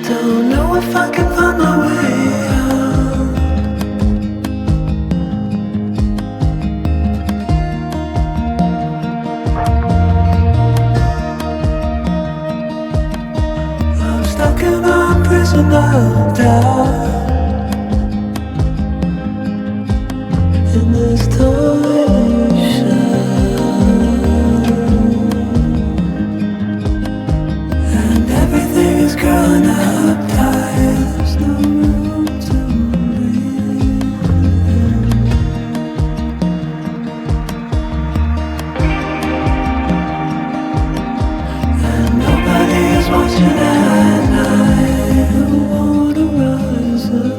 don't know if I can find my way out. I'm stuck in a prison of doubt. In this tiny shell, and everything is growing up tight. There's no room to breathe. And nobody is watching at night. I wanna rise up.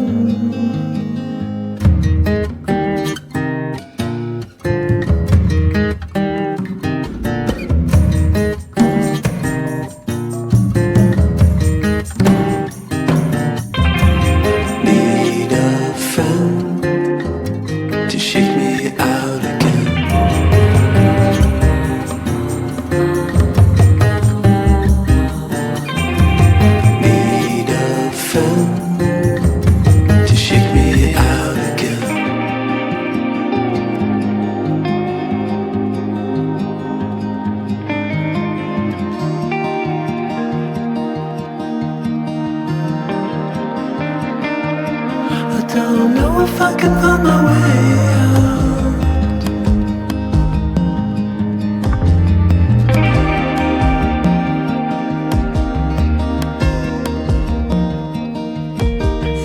Don't know if I can find my way out.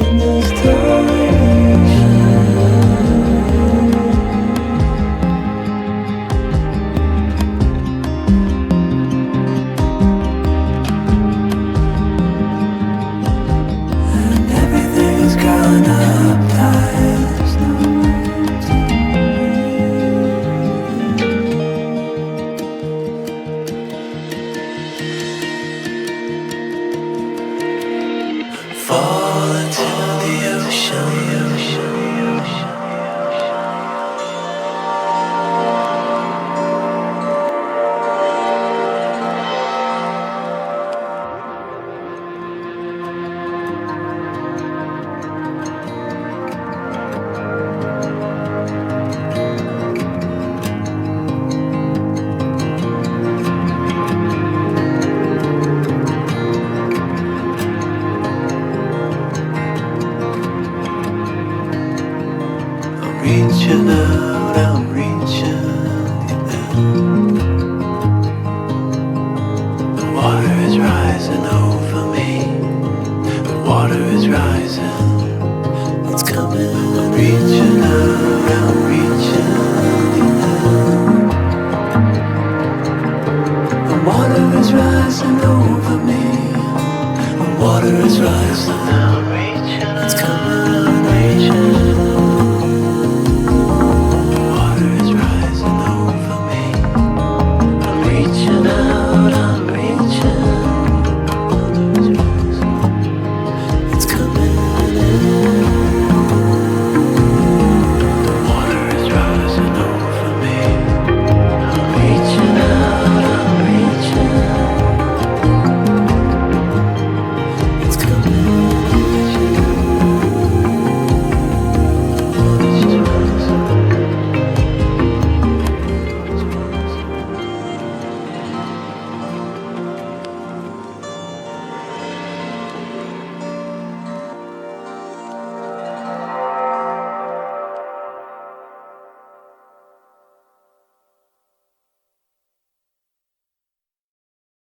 In this tiny shell, and everything is growing up tight. There's no room to breathe. Fall into the ocean. Reaching out.